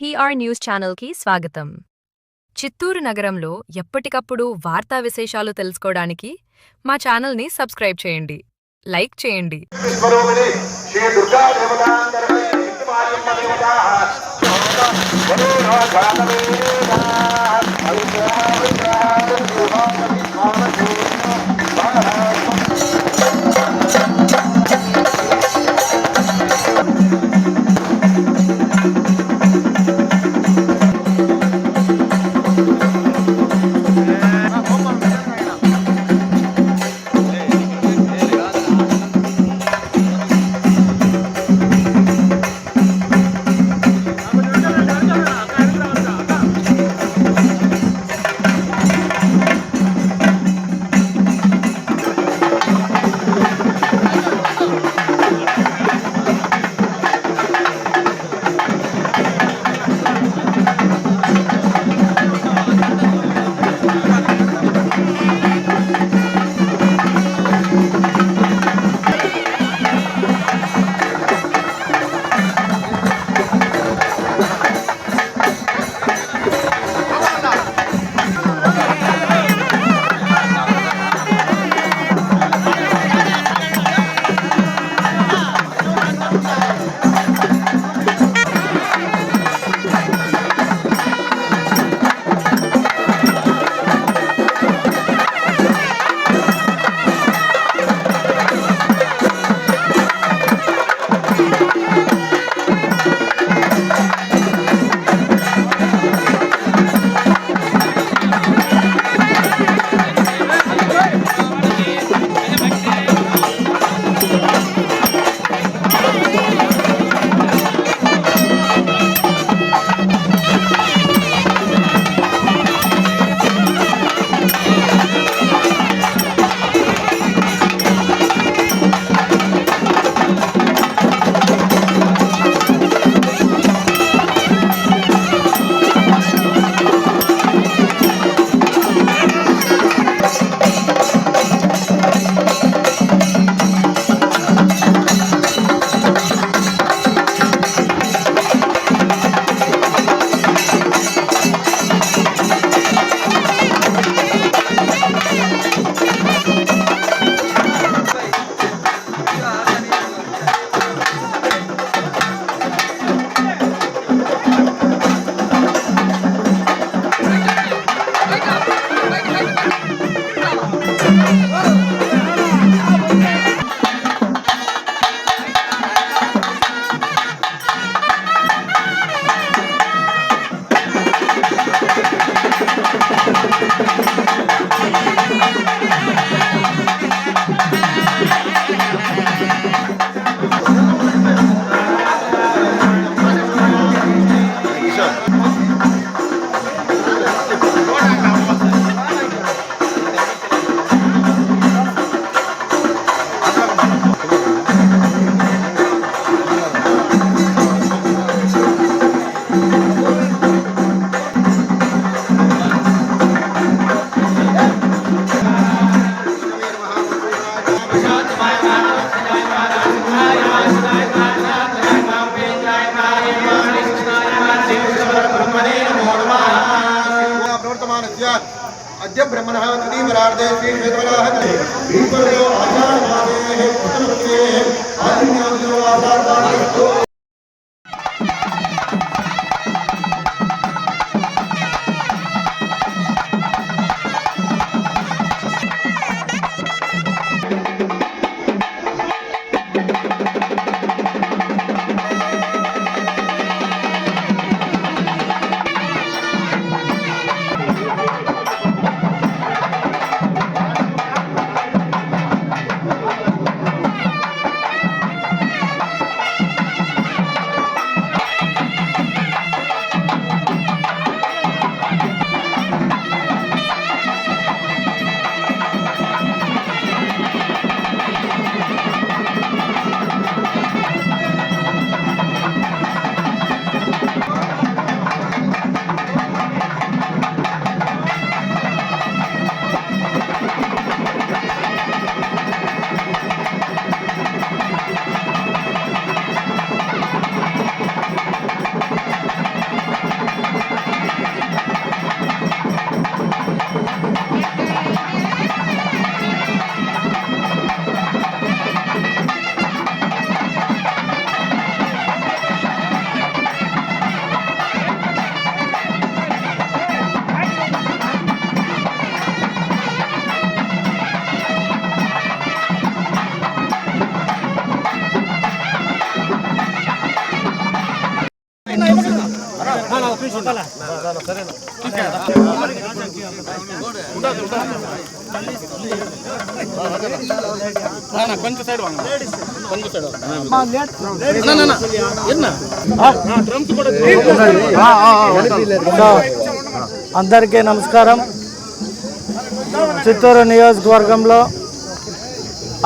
PR news ఛానల్కి స్వాగతం. చిత్తూరు నగరంలో ఎప్పటికప్పుడు వార్తా విశేషాలు తెలుసుకోవడానికి మా ఛానల్ని సబ్స్క్రైబ్ చేయండి, లైక్ చేయండి. अद्य ब्रह्मणः तृतीयवरार्धे श्री श्वेतवराहते ईश्वरो आचार्यमादेः पुत्रमुखेः आदिन्योजो आचार्यमादेः కొంచెం సైడ్ అందరికీ నమస్కారం. చిత్తూరు నియోజకవర్గంలో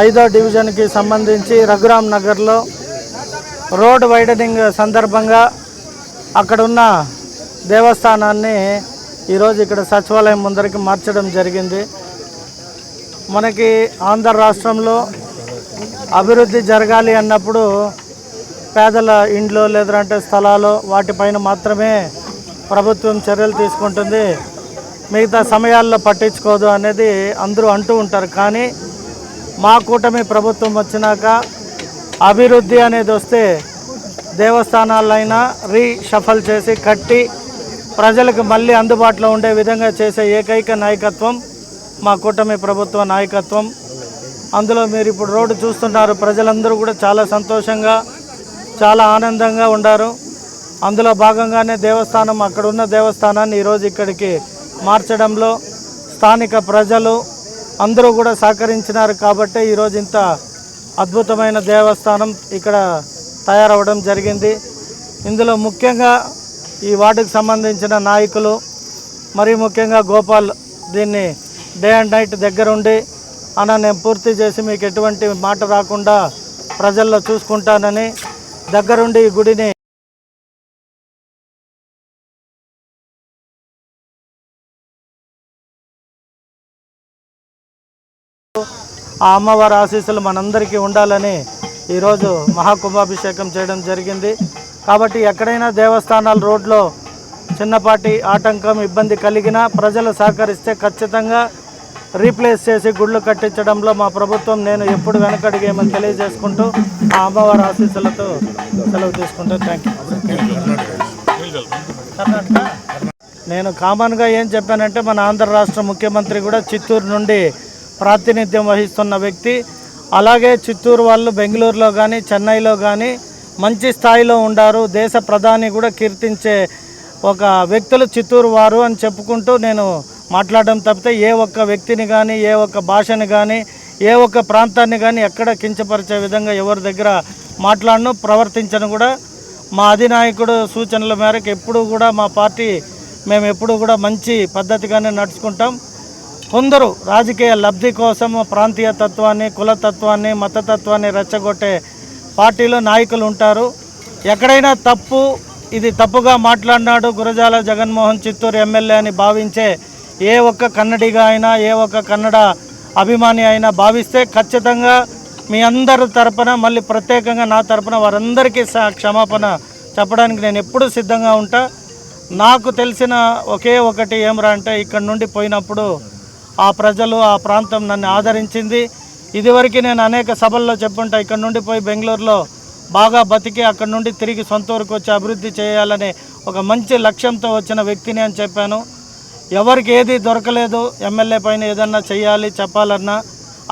5వ డివిజన్కి సంబంధించి రఘురామ్ నగర్లో రోడ్ వైడనింగ్ సందర్భంగా అక్కడున్న దేవస్థానాన్ని ఈరోజు ఇక్కడ సచివాలయం ముందరికి మార్చడం జరిగింది. మనకి ఆంధ్ర రాష్ట్రంలో అభివృద్ధి జరగాలి అన్నప్పుడు పేదల ఇండ్లు లేదంటే స్థలాలు వాటిపైన మాత్రమే ప్రభుత్వం చర్యలు తీసుకుంటుంది, మిగతా సమయాల్లో పట్టించుకోదు అనేది అందరూ అంటూ ఉంటారు. కానీ మా కూటమి ప్రభుత్వం వచ్చినాక అభివృద్ధి అనేది వస్తే దేవస్థానాలైనా రీషఫల్ చేసి కట్టి ప్రజలకు మళ్ళీ అందుబాటులో ఉండే విధంగా చేసే ఏకైక నాయకత్వం మా కూటమి ప్రభుత్వ నాయకత్వం. అందులో మీరు ఇప్పుడు రోడ్డు చూస్తున్నారు, ప్రజలందరూ కూడా చాలా సంతోషంగా చాలా ఆనందంగా ఉన్నారు. అందులో భాగంగానే దేవస్థానం అక్కడున్న దేవస్థానాన్ని ఈరోజు ఇక్కడికి మార్చడంలో స్థానిక ప్రజలు అందరూ కూడా సహకరించినారు కాబట్టి ఈరోజు ఇంత అద్భుతమైన దేవస్థానం ఇక్కడ తయారవడం జరిగింది. ఇందులో ముఖ్యంగా ఈ వార్డుకు సంబంధించిన నాయకులు మరీ ముఖ్యంగా గోపాల్ దీన్ని డే అండ్ నైట్ దగ్గరుండి అన్న నేను పూర్తి చేసి మీకు ఎటువంటి మాట రాకుండా ప్రజల్లో చూసుకుంటానని దగ్గరుండి ఈ గుడిని ఆ అమ్మవారి ఆశీస్సులు మనందరికీ ఉండాలని ఈరోజు మహాకుంభాభిషేకం చేయడం జరిగింది. కాబట్టి ఎక్కడైనా దేవస్థానాల రోడ్లో చిన్నపాటి ఆటంకం ఇబ్బంది కలిగినా ప్రజలు సహకరిస్తే ఖచ్చితంగా రీప్లేస్ చేసి గుళ్ళు కట్టించడంలో మా ప్రభుత్వం నేను ఎప్పుడు వెనకడిగేమని తెలియజేసుకుంటూ ఆ అమ్మవారి ఆశీస్సులతో సెలవు తీసుకుంటూ థ్యాంక్ యూ. నేను కామన్గా ఏం చెప్పానంటే మన ఆంధ్ర రాష్ట్ర ముఖ్యమంత్రి కూడా చిత్తూరు నుండి ప్రాతినిధ్యం వహిస్తున్న వ్యక్తి. అలాగే చిత్తూరు వాళ్ళు బెంగళూరులో కానీ చెన్నైలో కానీ మంచి స్థాయిలో ఉండారు, దేశ ప్రధాని కూడా కీర్తించే ఒక వ్యక్తులు చిత్తూరు వారు అని చెప్పుకుంటూ నేను మాట్లాడడం తప్పితే ఏ ఒక్క వ్యక్తిని కానీ ఏ ఒక్క భాషని కానీ ఏ ఒక్క ప్రాంతాన్ని కానీ ఎక్కడ కించపరిచే విధంగా ఎవరి దగ్గర మాట్లాడను ప్రవర్తించను కూడా. మా అధినాయకుడు సూచనల మేరకు ఎప్పుడూ కూడా మా పార్టీ మేము ఎప్పుడూ కూడా మంచి పద్ధతిగానే నడుచుకుంటాం. కొందరు రాజకీయ లబ్ధి కోసం ప్రాంతీయ తత్వాన్ని కులతత్వాన్ని మతతత్వాన్ని రెచ్చగొట్టే పార్టీలో నాయకులు ఉంటారు. ఎక్కడైనా తప్పు ఇది తప్పుగా మాట్లాడినాడు గురజాల జగన్మోహన్ చిత్తూరు ఎమ్మెల్యే అని భావించే ఏ ఒక్క కన్నడిగా అయినా ఏ ఒక్క కన్నడ అభిమాని అయినా భావిస్తే ఖచ్చితంగా మీ అందరి తరపున మళ్ళీ ప్రత్యేకంగా నా తరపున వారందరికీ క్షమాపణ చెప్పడానికి నేను ఎప్పుడూ సిద్ధంగా ఉంటా. నాకు తెలిసిన ఒకే ఒకటి ఏమరా అంటే ఇక్కడ నుండి పోయినప్పుడు ఆ ప్రజలు ఆ ప్రాంతం నన్ను ఆదరించింది. ఇదివరకు నేను అనేక సభల్లో చెప్పుంటా ఇక్కడ నుండి పోయి బెంగళూరులో బాగా బతికి అక్కడ నుండి తిరిగి సొంత ఊరికి వచ్చి అభివృద్ధి చేయాలనే ఒక మంచి లక్ష్యంతో వచ్చిన వ్యక్తిని అని చెప్పాను. ఎవరికి ఏది దొరకలేదు, ఎమ్మెల్యే పైన ఏదన్నా చేయాలి చెప్పాలన్నా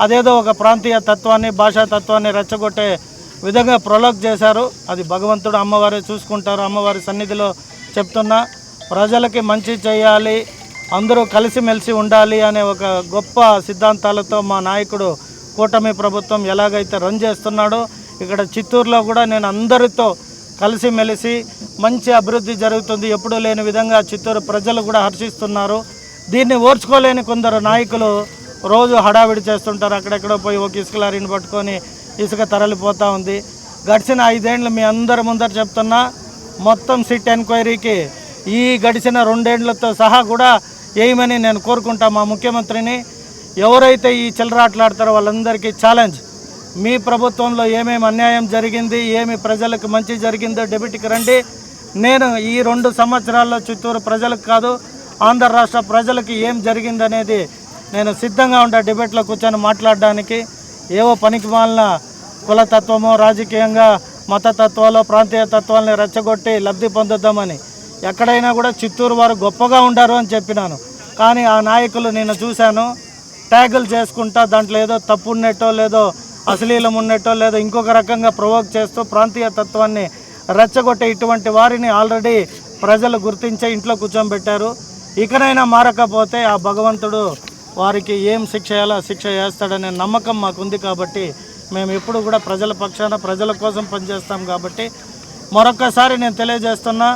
అదేదో ఒక ప్రాంతీయ తత్వాన్ని భాషా తత్వాన్ని రెచ్చగొట్టే విధంగా ప్రొలోక్ చేశారు. అది భగవంతుడు అమ్మవారే చూసుకుంటారు. అమ్మవారి సన్నిధిలో చెప్తున్నా ప్రజలకి మంచి చేయాలి, అందరూ కలిసిమెలిసి ఉండాలి అనే ఒక గొప్ప సిద్ధాంతాలతో మా నాయకుడు కూటమి ప్రభుత్వం ఎలాగైతే రన్ చేస్తున్నాడో ఇక్కడ చిత్తూరులో కూడా నేను అందరితో కలిసిమెలిసి మంచి అభివృద్ధి జరుగుతుంది. ఎప్పుడూ లేని విధంగా చిత్తూరు ప్రజలు కూడా హర్షిస్తున్నారు. దీన్ని ఓర్చుకోలేని కొందరు నాయకులు రోజు హడావిడి చేస్తుంటారు. అక్కడెక్కడో పోయి ఒక ఇసుక లారీని పట్టుకొని ఇసుక తరలిపోతూ ఉంది. గడిచిన 5 ఏళ్ళు మీ అందరి ముందర చెప్తున్నా మొత్తం సిట్ ఎంక్వైరీకి ఈ గడిచిన 2 ఏళ్లతో సహా కూడా వేయమని నేను కోరుకుంటా మా ముఖ్యమంత్రిని. ఎవరైతే ఈ చిల్లరాట్లాడతారో వాళ్ళందరికీ ఛాలెంజ్, మీ ప్రభుత్వంలో ఏమేమి అన్యాయం జరిగింది, ఏమి ప్రజలకు మంచి జరిగిందో డెబిట్కి రండి. నేను ఈ 2 సంవత్సరాల్లో చిత్తూరు ప్రజలకు కాదు ఆంధ్ర రాష్ట్ర ప్రజలకి ఏం జరిగిందనేది నేను సిద్ధంగా ఉంటా డిబేట్లో కూర్చొని మాట్లాడడానికి. ఏవో పనికిమాలిన కులతత్వమో రాజకీయంగా మతతత్వాలు ప్రాంతీయ తత్వాలని రెచ్చగొట్టి లబ్ధి పొందుద్దామని ఎక్కడైనా కూడా చిత్తూరు వారు గొప్పగా ఉండారు అని చెప్పినాను. కానీ ఆ నాయకులు నేను చూశాను ట్యాగులు చేసుకుంటా దాంట్లో ఏదో తప్పు ఉన్నట్టో లేదో అశ్లీలం ఉన్నట్టో లేదో ఇంకొక రకంగా ప్రొవోక్ చేస్తూ ప్రాంతీయ తత్వాన్ని రెచ్చగొట్టే ఇటువంటి వారిని ఆల్రెడీ ప్రజలు గుర్తించే ఇంట్లో కూర్చోబెట్టారు. ఇకనైనా మారకపోతే ఆ భగవంతుడు వారికి ఏం శిక్ష చేయాలో శిక్ష చేస్తాడనే నమ్మకం మాకుంది. కాబట్టి మేము ఎప్పుడు కూడా ప్రజల పక్షాన ప్రజల కోసం పనిచేస్తాం. కాబట్టి మరొక్కసారి నేను తెలియజేస్తున్నా,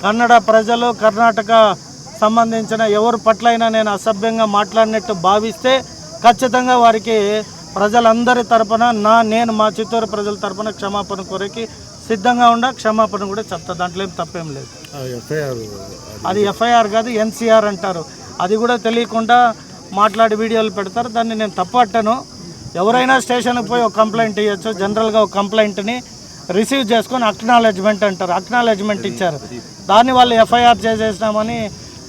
కన్నడ ప్రజలు కర్ణాటక సంబంధించిన ఎవరి పట్లైనా నేను అసభ్యంగా మాట్లాడినట్టు భావిస్తే ఖచ్చితంగా వారికి ప్రజలందరి తరపున నేను మా చిత్తూరు ప్రజల తరపున క్షమాపణ కోరికి సిద్ధంగా క్షమాపణ కూడా చెప్తా. దాంట్లో ఏం తప్పేం లేదు. అది ఎఫ్ఐఆర్ కాదు, ఎన్సీఆర్ అంటారు. అది కూడా తెలియకుండా మాట్లాడి వీడియోలు పెడతారు. దాన్ని నేను తప్పట్టను. ఎవరైనా స్టేషన్కి పోయి ఒక కంప్లైంట్ ఇవ్వచ్చు. జనరల్గా ఒక కంప్లైంట్ని రిసీవ్ చేసుకొని అక్నాలెడ్జ్మెంట్ అంటారు. అక్నాలెడ్జ్మెంట్ ఇచ్చారు. దాన్ని వాళ్ళు ఎఫ్ఐఆర్ చేసేసినామని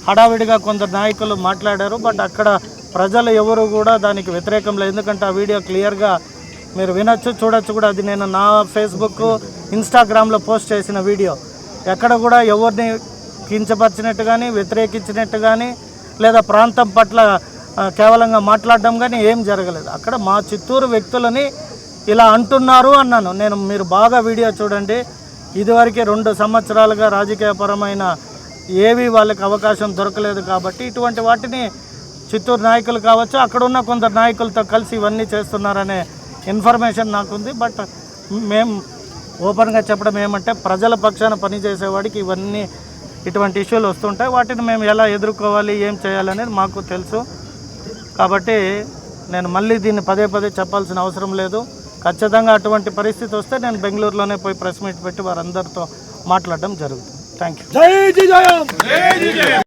హడావిడిగా కొందరు నాయకులు మాట్లాడారు. బట్ అక్కడ ప్రజలు ఎవరు కూడా దానికి వ్యతిరేకం లేదు. ఎందుకంటే ఆ వీడియో క్లియర్గా మీరు వినొచ్చు, చూడొచ్చు కూడా. అది నేను నా ఫేస్బుక్, ఇన్స్టాగ్రామ్లో పోస్ట్ చేసిన వీడియో. ఎక్కడ కూడా ఎవరిని కించపరిచినట్టు కానీ, వ్యతిరేకించినట్టు కానీ, లేదా ప్రాంతం పట్ల కేవలంగా మాట్లాడడం కానీ ఏం జరగలేదు. అక్కడ మా చిత్తూరు వ్యక్తులని ఇలా అంటున్నారు అన్నాను నేను. మీరు బాగా వీడియో చూడండి. ఇదివరకు 2 సంవత్సరాలుగా రాజకీయపరమైన ఏవి వాళ్ళకి అవకాశం దొరకలేదు. కాబట్టి ఇటువంటి వాటిని చిత్తూరు నాయకులు కావచ్చు, అక్కడ ఉన్న కొందరు నాయకులతో కలిసి ఇవన్నీ చేస్తున్నారనే ఇన్ఫర్మేషన్ నాకుంది. బట్ మేము ఓపెన్గా చెప్పడం ఏమంటే, ప్రజల పక్షాన పనిచేసేవాడికి ఇవన్నీ ఇటువంటి ఇష్యూలు వస్తుంటాయి. వాటిని మేము ఎలా ఎదుర్కోవాలి, ఏం చేయాలనేది మాకు తెలుసు. కాబట్టి నేను మళ్ళీ దీన్ని పదే చెప్పాల్సిన అవసరం లేదు. ఖచ్చితంగా అటువంటి పరిస్థితి వస్తే నేను బెంగళూరులోనే పోయి ప్రెస్ మీట్ పెట్టి వారందరితో మాట్లాడడం జరుగుతుంది. Thank you.